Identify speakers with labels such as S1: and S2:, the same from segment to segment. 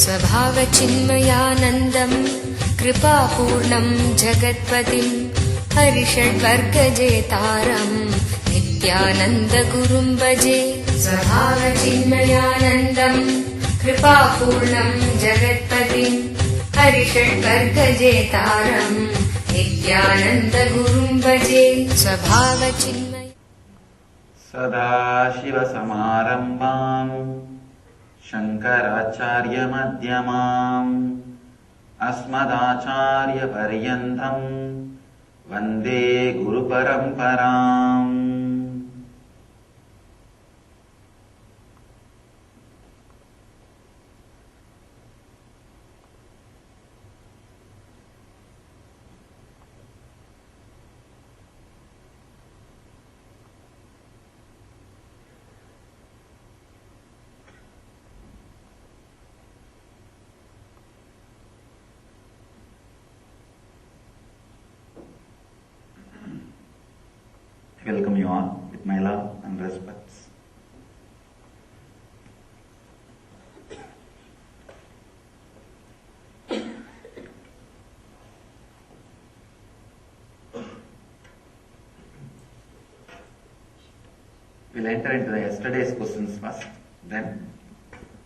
S1: स्वभावचिन्मयानन्दम् कृपापूर्णम् जगत्पतिम् हरिषड्वर्गजेतारम् नित्यानन्दगुरुम् भजे। स्वभावचिन्मयानन्दम् कृपापूर्णम् जगत्पतिम् हरिषड्वर्गजेतारम् नित्यानन्दगुरुम् भजे। स्वभावचिन्मय
S2: सदाशिवसमारम्भाम् शङ्कराचार्यमध्यमाम् अस्मदाचार्यपर्यन्तम् वन्दे गुरुपरम्पराम्। I welcome you all with my love and respects. We'll enter into the yesterday's questions first, then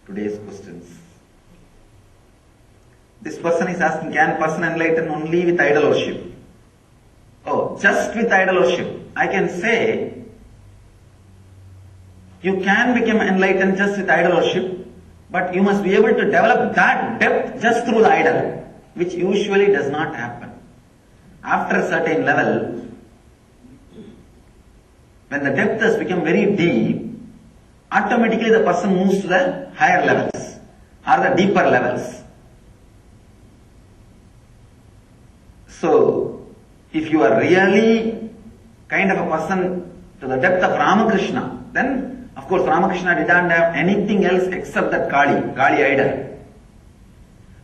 S2: today's questions. This person is asking, can person enlighten only with idol worship? Oh, just with idol worship. I can say, you can become enlightened just with idol worship, but you must be able to develop that depth just through the idol, which usually does not happen. After a certain level, when the depth has become very deep, automatically the person moves to the higher levels or the deeper levels. So, if you are really kind of a person to the depth of Ramakrishna, then of course Ramakrishna did not have anything else except that Kali idol.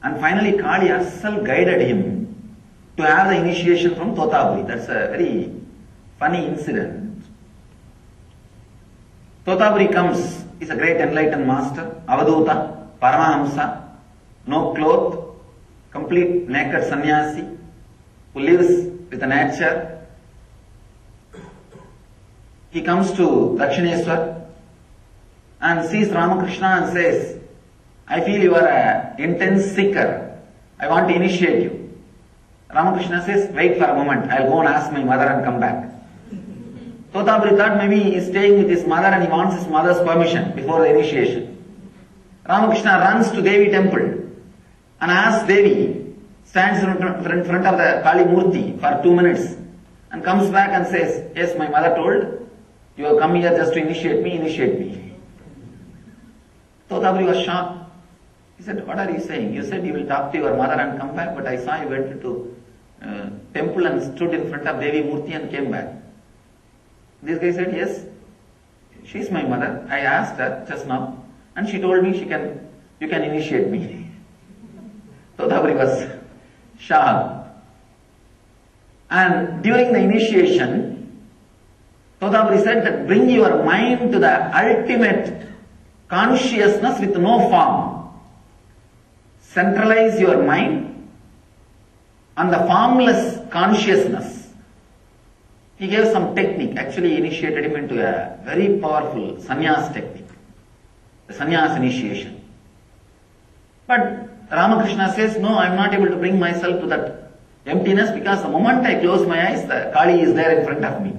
S2: And finally Kali herself guided him to have the initiation from Totaburi. That's a very funny incident. Totaburi comes, is a great enlightened master, Avaduta, Paramahamsa, no cloth, complete naked sannyasi, who lives with the nature. He comes to Dakshineswar and sees Ramakrishna and says, I feel you are an intense seeker. I want to initiate you. Ramakrishna says, wait for a moment. I'll go and ask my mother and come back. Totaburi thought maybe he is staying with his mother and he wants his mother's permission before the initiation. Ramakrishna runs to Devi temple and asks Devi, stands in front of the Kali Murti for 2 minutes and comes back and says, yes, my mother told, you have come here just to initiate me, initiate me. Totaburi was shocked. He said, what are you saying? You said you will talk to your mother and come back, but I saw you went to temple and stood in front of Devi Murti and came back. This guy said, yes, she is my mother. I asked her just now and she told me you can initiate me. Totaburi was shocked. And during the initiation, Totaburi said that bring your mind to the ultimate consciousness with no form. Centralize your mind on the formless consciousness. He gave some technique. Actually, he initiated him into a very powerful sannyas technique, the sannyas initiation. But Ramakrishna says, no, I am not able to bring myself to that emptiness because the moment I close my eyes, the Kali is there in front of me.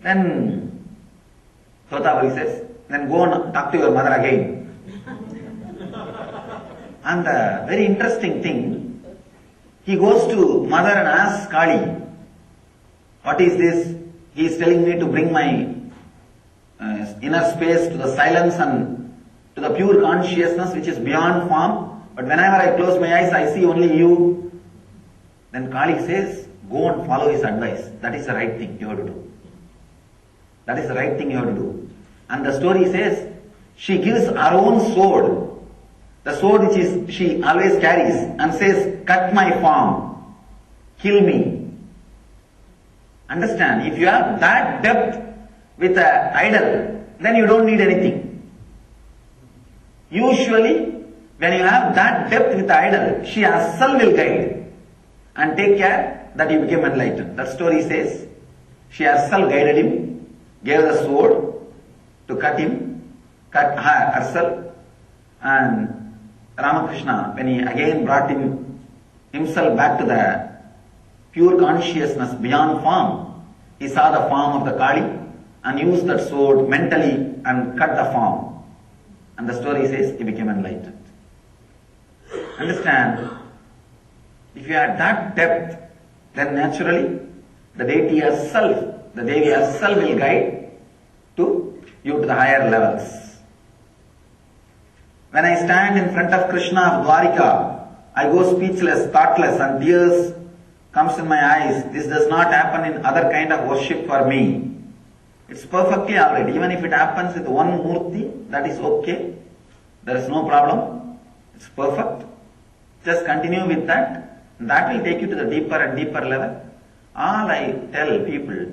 S2: Then Totaburi says, then go and talk to your mother again. And the very interesting thing, he goes to mother and asks Kali, what is this? He is telling me to bring my inner space to the silence and to the pure consciousness which is beyond form. But whenever I close my eyes, I see only you. Then Kali says, go and follow his advice. That is the right thing you have to do. That is the right thing you have to do. And the story says, she gives her own sword, the sword which she always carries, and says, cut my form, kill me. Understand, if you have that depth with an idol, then you don't need anything. Usually, when you have that depth with the idol, she herself will guide and take care that you become enlightened. That story says, she herself guided him, gave the sword to cut her herself, and Ramakrishna, when he again brought himself back to the pure consciousness beyond form, he saw the form of the Kali and used that sword mentally and cut the form. And the story says he became enlightened. Understand? If you have that depth, then naturally the deity herself, the Devi herself will guide to you to the higher levels. When I stand in front of Krishna of Dwarika, I go speechless, thoughtless, and tears comes in my eyes. This does not happen in other kind of worship for me. It's perfectly alright. Even if it happens with one murti, that is okay. There is no problem. It's perfect. Just continue with that. That will take you to the deeper and deeper level. All I tell people,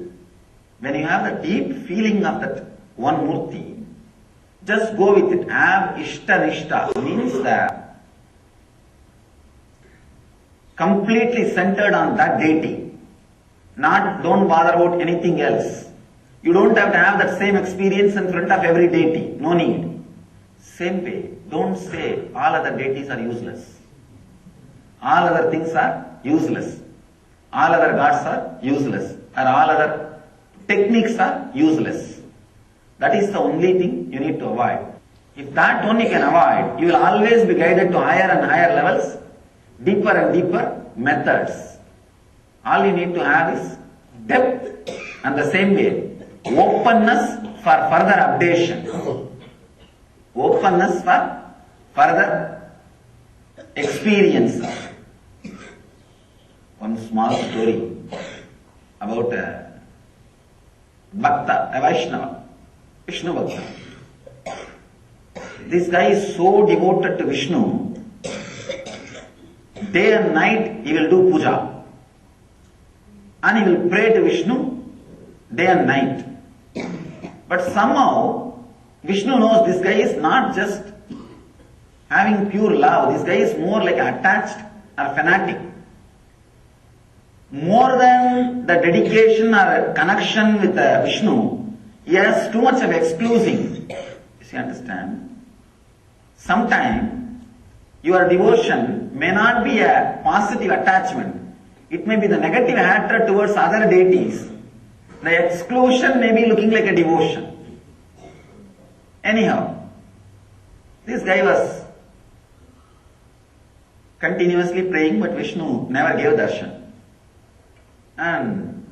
S2: when you have the deep feeling of that one murti, just go with it. Have ishta means that completely centered on that deity. Don't bother about anything else. You don't have to have that same experience in front of every deity. No need. Same way, don't say all other deities are useless. All other things are useless. All other gods are useless. Or all other techniques are useless. That is the only thing you need to avoid. If that only can avoid, you will always be guided to higher and higher levels, deeper and deeper methods. All you need to have is depth, and the same way, openness for further updation. Openness for further experience. One small story about a Bhakta, a Vaishnava, Vishnu Bhakta. This guy is so devoted to Vishnu, day and night he will do puja. And he will pray to Vishnu day and night. But somehow, Vishnu knows this guy is not just having pure love. This guy is more like attached or fanatic. More than the dedication or connection with Vishnu, he has too much of exclusing. You understand? Sometimes your devotion may not be a positive attachment. It may be the negative hatred towards other deities. The exclusion may be looking like a devotion. Anyhow, this guy was continuously praying, but Vishnu never gave darshan. And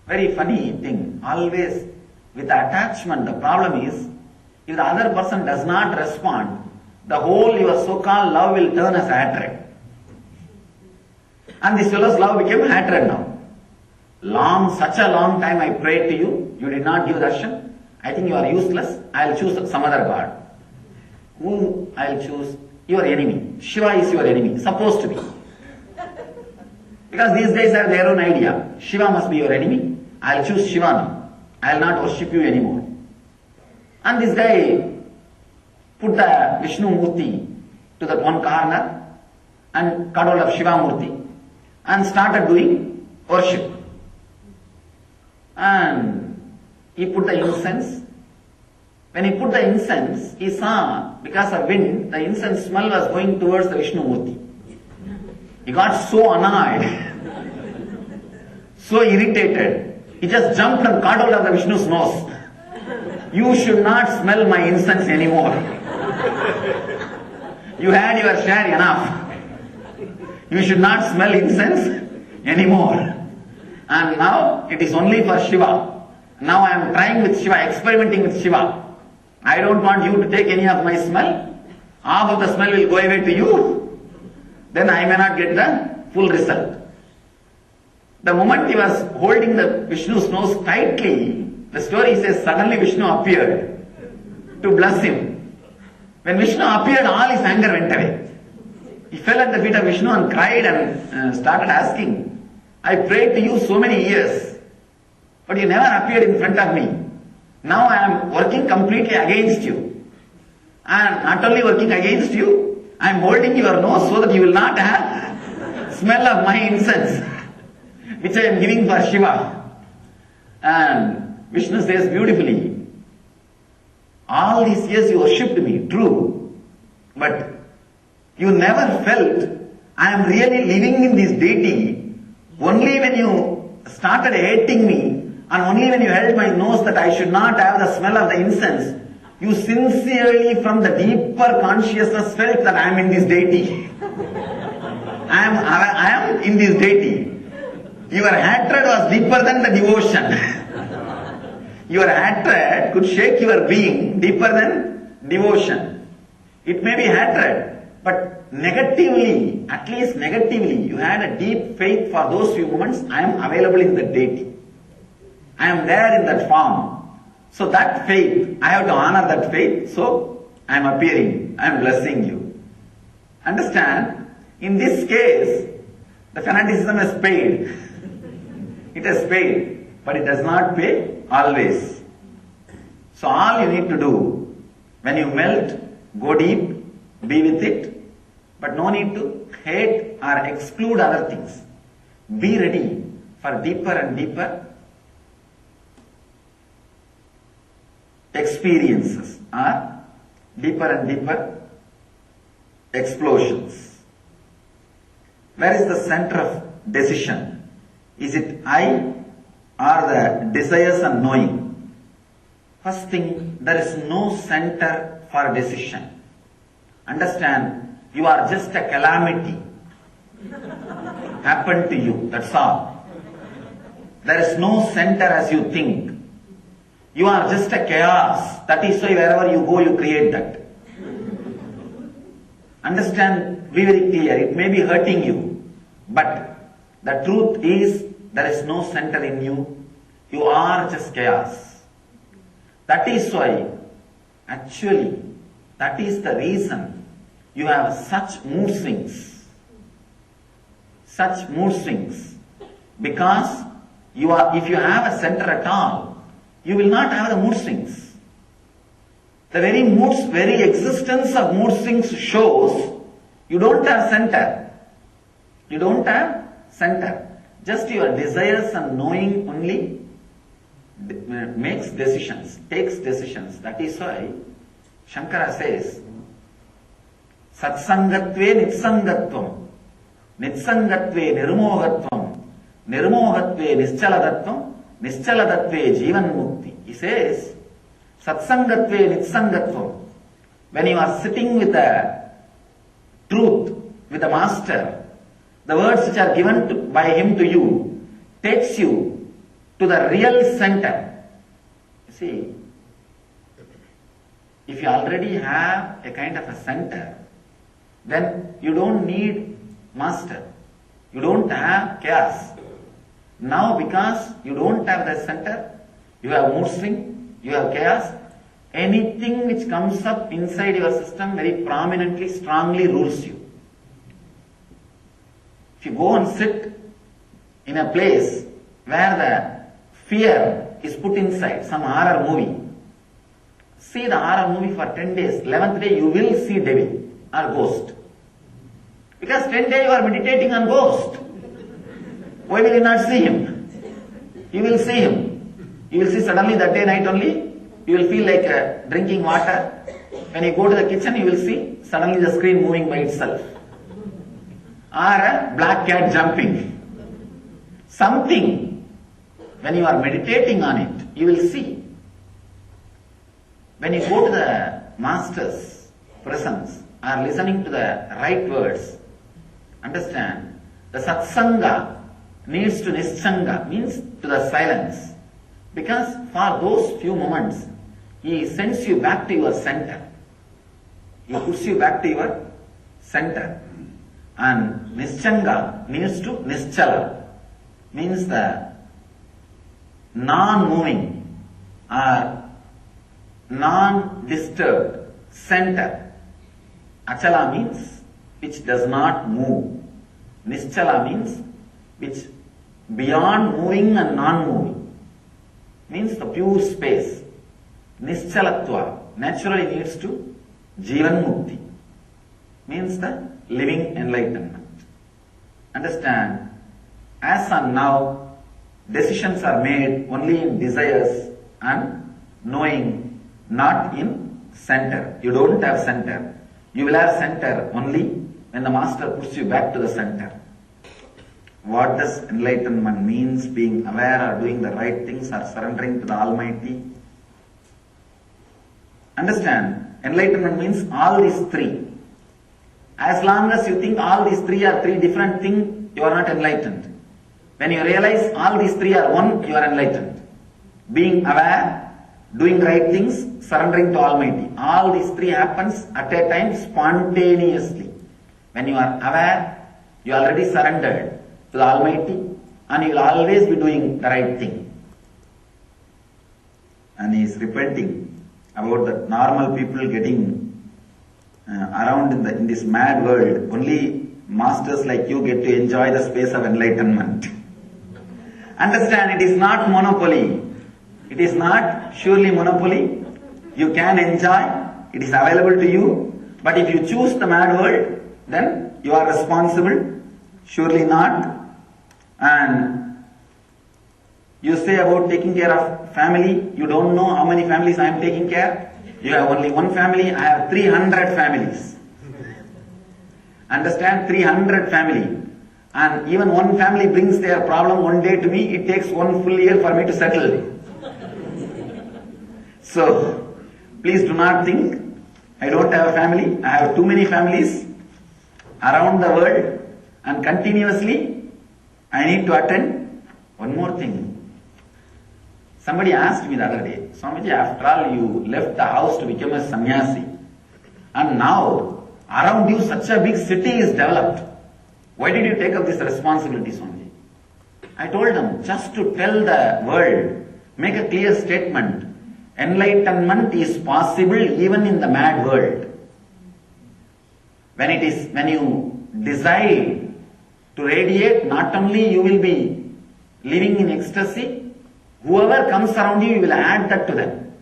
S2: very funny thing, always with attachment, the problem is, if the other person does not respond, the whole your so-called love will turn as hatred. And this fellow's love became hatred now. Such a long time I prayed to you, you did not give darshan. I think you are useless, I'll choose some other god. Who I'll choose? Your enemy. Shiva is your enemy, supposed to be. Because these guys have their own idea. Shiva must be your enemy. I'll choose Shiva now. I'll not worship you anymore. And this guy put the Vishnu Murti to that one corner and cut hold of Shiva Murti and started doing worship. And he put the incense. When he put the incense, he saw, because of wind, the incense smell was going towards the Vishnu Murti. He got so annoyed, so irritated, he just jumped and caught hold of the Vishnu's nose. You should not smell my incense anymore. You had your share enough. You should not smell incense anymore. And now it is only for Shiva. Now I am trying with Shiva, experimenting with Shiva. I don't want you to take any of my smell. Half of the smell will go away to you. Then I may not get the full result. The moment he was holding the Vishnu's nose tightly, the story says suddenly Vishnu appeared to bless him. When Vishnu appeared, all his anger went away. He fell at the feet of Vishnu and cried and started asking, I prayed to you so many years, but you never appeared in front of me. Now I am working completely against you. I am not only working against you, I am holding your nose so that you will not have smell of my incense, which I am giving for Shiva. And Vishnu says beautifully, all these years you worshipped me, true, but you never felt I am really living in this deity only when you started hating me and only when you held my nose that I should not have the smell of the incense. You sincerely from the deeper consciousness felt that I am in this deity. I am in this deity. Your hatred was deeper than the devotion. Your hatred could shake your being deeper than devotion. It may be hatred, but negatively, at least negatively, you had a deep faith for those few moments. I am available in the deity. I am there in that form. So that faith, I have to honor that faith, so I am appearing, I am blessing you. Understand? In this case, the fanaticism has paid. It has paid, but it does not pay always. So all you need to do, when you melt, go deep, be with it, but no need to hate or exclude other things. Be ready for deeper and deeper experiences or deeper and deeper explosions. Where is the center of decision? Is it I or the desires and knowing? First thing, there is no center for decision. Understand, you are just a calamity. Happened to you, that's all. There is no center as you think. You are just a chaos. That is why wherever you go, you create that. Understand, be very clear. It may be hurting you, but the truth is there is no center in you. You are just chaos. That is why, actually, that is the reason you have such mood swings. Such mood swings. Because if you have a center at all, you will not have the mood swings. The very existence of mood swings shows you don't have center. You don't have center. Just your desires and knowing only makes decisions, takes decisions. That is why Shankara says, Satsangatve nitsangatvam, nitsangatve nirmohatvam, nirmohatve nischaladatvam, nischaladatve jivan mukti. He says, Satsangatve nitsangatvam. When you are sitting with the truth, with the master, the words which are given by him to you takes you to the real center. You see, if you already have a kind of a center, then you don't need master. You don't have chaos. Now because you don't have the center, you have mood swing, you have chaos, anything which comes up inside your system very prominently, strongly rules you. If you go and sit in a place where the fear is put inside, some horror movie, see the horror movie for 10 days, 11th day you will see devil or ghost. Because 10 days you are meditating on ghost. Why will you not see him? You will see him. You will see suddenly that day night only, you will feel like drinking water. When you go to the kitchen, you will see suddenly the screen moving by itself. Or a black cat jumping. Something, when you are meditating on it, you will see. When you go to the master's presence, or listening to the right words, understand, the satsanga needs to nischanga, means to the silence. Because for those few moments, he sends you back to your center. He puts you back to your center. And nischanga needs to nischala, means the non-moving or non-disturbed center. Achala means which does not move. Nischala means which beyond moving and non-moving, means the pure space. Nischalatva naturally needs to Jivan Mukti means the living enlightenment. Understand? As and now, decisions are made only in desires and knowing, not in center. You don't have center. You will have center only when the master puts you back to the center. What does enlightenment means? Being aware or doing the right things or surrendering to the Almighty. Understand? Enlightenment means all these three. As long as you think all these three are three different things, you are not enlightened. When you realize all these three are one, you are enlightened. Being aware, doing right things, surrendering to Almighty. All these three happens at a time spontaneously. When you are aware, you already surrendered to the Almighty and you will always be doing the right thing. And he is repenting about the normal people getting around in this mad world. Only masters like you get to enjoy the space of enlightenment. Understand, it is not monopoly. It is not surely monopoly. You can enjoy. It is available to you. But if you choose the mad world, then you are responsible. Surely not. And you say about taking care of family. You don't know how many families I am taking care. You have only one family. I have 300 families. Understand? 300 family. And even one family brings their problem one day to me. It takes one full year for me to settle. So, please do not think I don't have a family. I have too many families around the world and continuously I need to attend. One more thing. Somebody asked me the other day, Swamiji, after all you left the house to become a sannyasi and now around you such a big city is developed. Why did you take up this responsibility, Swamiji? I told them, just to tell the world, make a clear statement. Enlightenment is possible even in the mad world. When you decide to radiate, not only you will be living in ecstasy, whoever comes around you, you will add that to them.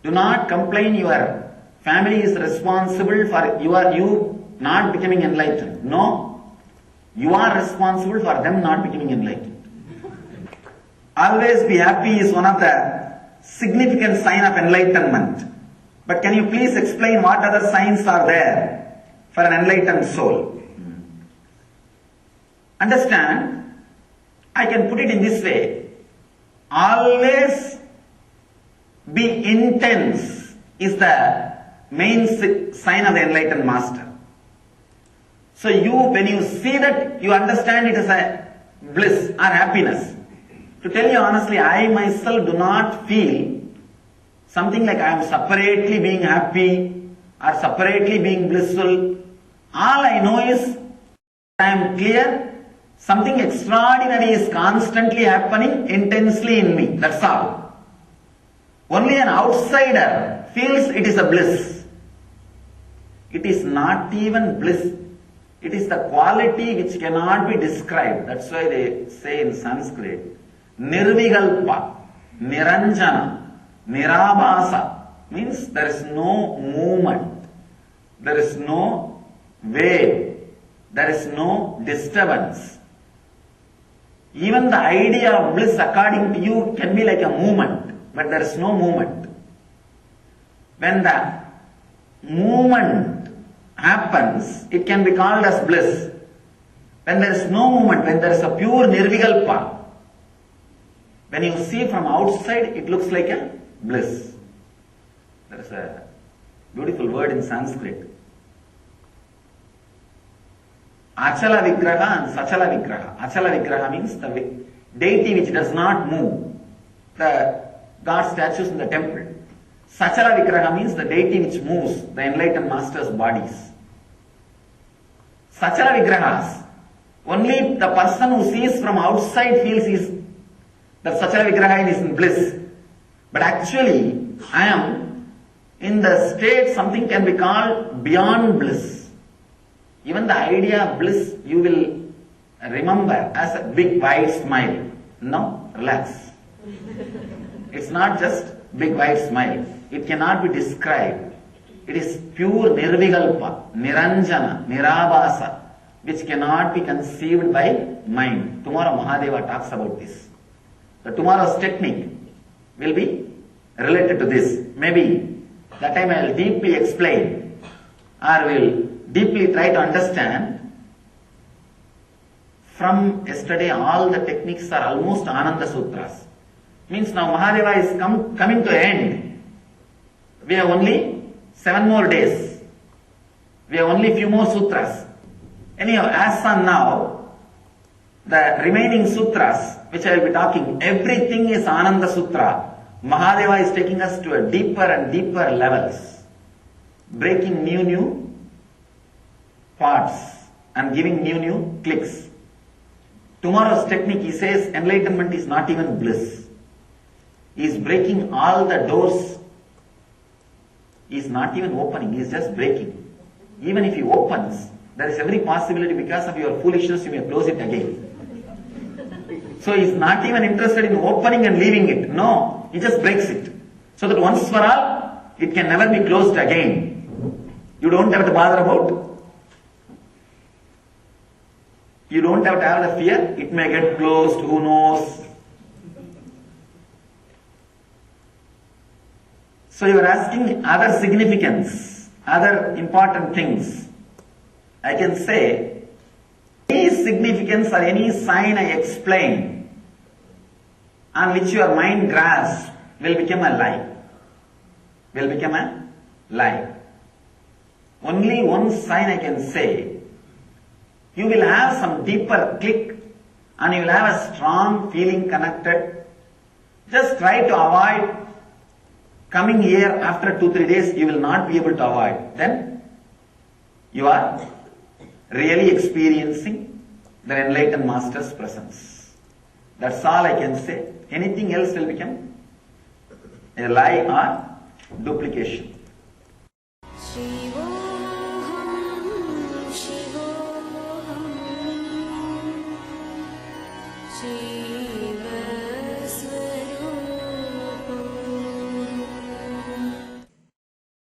S2: Do not complain your family is responsible for you not becoming enlightened. No. You are responsible for them not becoming enlightened. Always be happy is one of the significant sign of enlightenment. But can you please explain what other signs are there for an enlightened soul? Understand, I can put it in this way. Always be intense is the main sign of the enlightened master. So when you see that, you understand it as a bliss or happiness. To tell you honestly, I myself do not feel something like I am separately being happy or separately being blissful. All I know is I am clear, something extraordinary is constantly happening intensely in me. That's all. Only an outsider feels it is a bliss. It is not even bliss. It is the quality which cannot be described. That's why they say in Sanskrit, Nirvigalpa, Niranjana, Nirabhasa, means there is no movement, there is no wave, there is no disturbance. Even the idea of bliss according to you can be like a movement, but there is no movement. When the movement happens, it can be called as bliss. When there is no movement, when there is a pure nirvigalpa, when you see from outside, it looks like a bliss. There is a beautiful word in Sanskrit. Achala Vigraha and Sachala Vigraha. Achala Vigraha means the deity which does not move. The God statues in the temple. Sachala Vigraha means the deity which moves, the enlightened master's bodies. Sachala Vigrahas, only the person who sees from outside feels that Sachala Vigraha is in bliss. But actually, I am in the state something can be called beyond bliss. Even the idea of bliss you will remember as a big wide smile. No, relax. It's not just big wide smile. It cannot be described. it is pure nirvikalpa, niranjana, nirabhasa, which cannot be conceived by mind. Tomorrow Mahadeva talks about this. So tomorrow's technique will be related to this. Maybe that time I will deeply explain or will deeply try to understand. From yesterday all the techniques are almost Ananda Sutras. Means now Mahadeva is coming to end. We have only 7 more days. We have only few more sutras. Anyhow, as on now, the remaining sutras which I will be talking, everything is Ananda Sutra. Mahadeva is taking us to a deeper and deeper levels, breaking new parts and giving new clicks. Tomorrow's technique, he says, enlightenment is not even bliss. He is breaking all the doors. He is not even opening, he is just breaking. Even if he opens, there is every possibility because of your foolishness you may close it again. So he is not even interested in opening and leaving it. No, he just breaks it. So that once for all, it can never be closed again. You don't have to bother about. You don't have to have the fear, it may get closed, who knows. So you are asking other significance, other important things. I can say, any significance or any sign I explain on which your mind grasps will become a lie. Will become a lie. Only one sign I can say, you will have some deeper click and you will have a strong feeling connected. Just try to avoid coming here after 2-3 days, you will not be able to avoid. Then you are really experiencing the enlightened master's presence. That's all I can say. Anything else will become a lie or duplication.
S1: Shivoham, Shivoham, Shivoham.